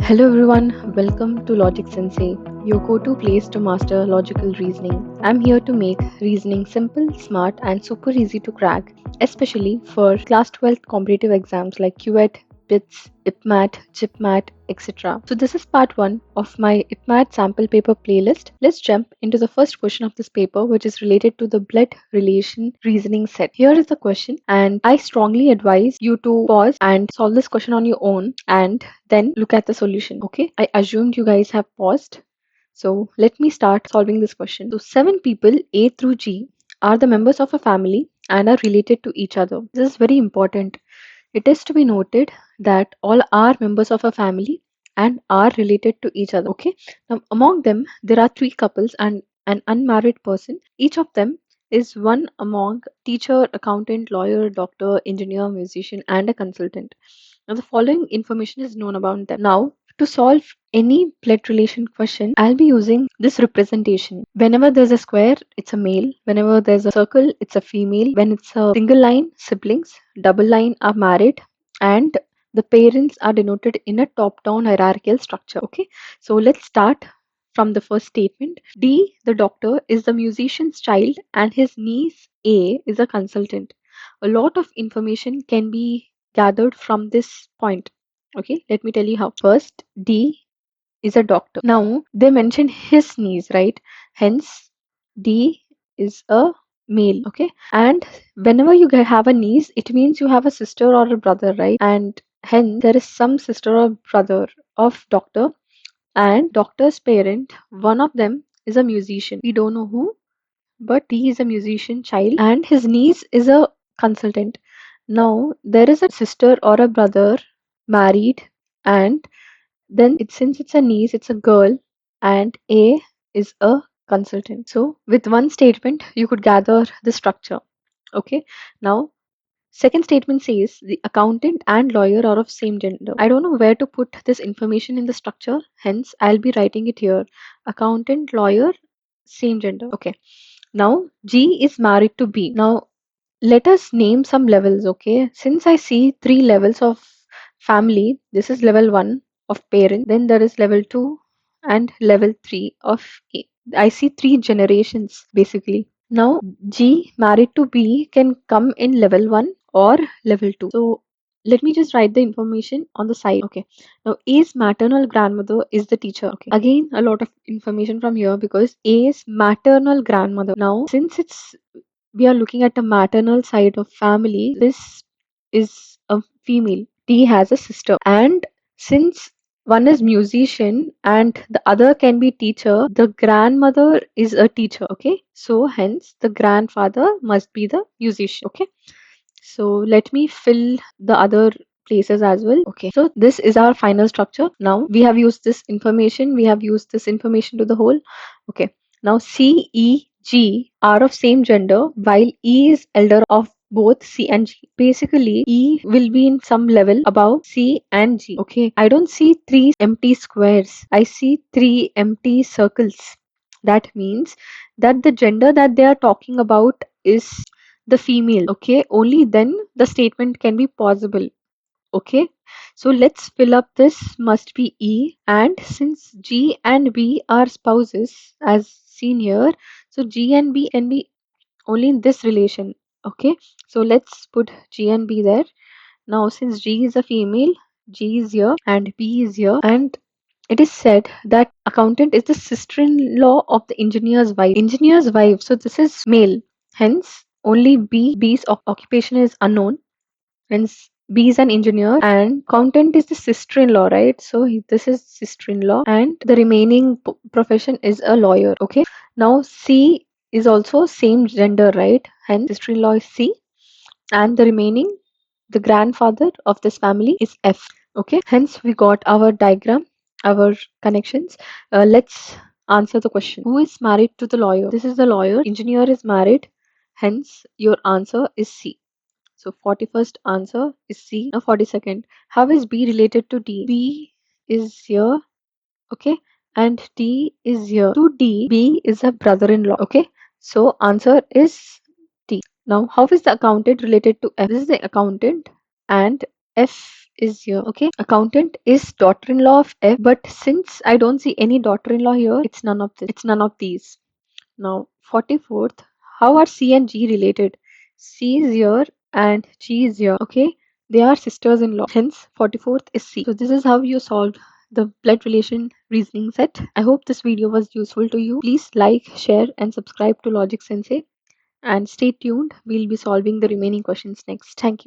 Hello everyone, welcome to Logic Sensei, your go-to place to master logical reasoning. I'm here to make reasoning simple, smart, and super easy to crack, especially for class 12th competitive exams like CUET, BITS, IPMAT, JIPMAT, etc. So this is part 1 of my IPMAT sample paper playlist. Let's jump into the first question of this paper, which is related to the blood relation reasoning set. Here is the question, and I strongly advise you to pause and solve this question on your own and then look at the solution. Okay, I assumed you guys have paused, so let me start solving this question. So 7 people A through G are the members of a family and are related to each other. This is very important. It is to be noted that all are members of a family and are related to each other. Okay, now among them there are 3 couples and an unmarried person. Each of them is one among teacher, accountant, lawyer, doctor, engineer, musician, and a consultant. Now, the following information is known about them. Now, to solve any blood relation question, I'll be using this representation. Whenever there's a square, it's a male. Whenever there's a circle, it's a female. When it's a single line, siblings. Double line are married. And the parents are denoted in a top-down hierarchical structure. Okay, so let's start from the first statement. D, the doctor, is the musician's child and his niece A is a consultant. A lot of information can be gathered from this point. Okay, let me tell you how. First, D is a doctor. Now, they mention his niece, right? Hence, D is a male. Okay, and whenever you have a niece, it means you have a sister or a brother, right? And hence, there is some sister or brother of doctor and doctor's parent. One of them is a musician. We don't know who, but he is a musician child and his niece is a consultant. Now there is a sister or a brother married, and then since it's a niece, it's a girl, and A is a consultant. So with one statement you could gather the structure. Okay, now second statement says the accountant and lawyer are of same gender. I don't know where to put this information in the structure, hence I'll be writing it here. Accountant, lawyer, same gender. Okay, now G is married to B. Now let us name some levels. Okay, since I see 3 levels of family, this is level 1 of parent, then there is level 2 and level 3 of A. I see 3 generations basically. Now G married to B can come in level 1 or level 2. So let me just write the information on the side. Okay, now A's maternal grandmother is the teacher. Okay, again a lot of information from here because A's maternal grandmother. Now since it's we are looking at the maternal side of family, this is a female. D has a sister, and since one is musician and the other can be teacher, the grandmother is a teacher. Okay, so hence the grandfather must be the musician. Okay, so let me fill the other places as well. Okay, so this is our final structure. Now we have used this information, to the whole. Okay, now C, E, G are of same gender while E is elder of both C and G. Basically E will be in some level above C and G. Okay, I don't see 3 empty squares, I see 3 empty circles. That means that the gender that they are talking about is the female. Okay, only then the statement can be possible. Okay, so let's fill up this must be E, and since G and B are spouses as seen here, so G and B can be only in this relation. Okay, so let's put G and B there. Now since G is a female, G is here and B is here, and it is said that accountant is the sister-in-law of the engineer's wife. Engineer's wife, so this is male. Hence, only B's occupation is unknown. Hence, B is an engineer and accountant is the sister-in-law, right? So this is sister-in-law, and the remaining profession is a lawyer. Okay. Now C is also same gender, right? Hence, sister-in-law is C, and the remaining, the grandfather of this family is F. Okay, hence we got our diagram, our connections. Let's answer the question. Who is married to the lawyer? This is the lawyer. Engineer is married, hence your answer is C. So 41st answer is C. Now 42nd, how is B related to D? B is here. Okay, and D is here. To D, B is a brother-in-law. Okay, so answer is D. Now how is the accountant related to F? This is the accountant and F is here. Okay, accountant is daughter-in-law of F, but since I don't see any daughter-in-law here, it's none of this. It's none of these. Now, 44th, how are C and G related? C is here and G is here. Okay, they are sisters-in-law. Hence, 44th is C. So this is how you solve the blood relation reasoning set. I hope this video was useful to you. Please like, share, and subscribe to Logic Sensei. And stay tuned. We'll be solving the remaining questions next. Thank you.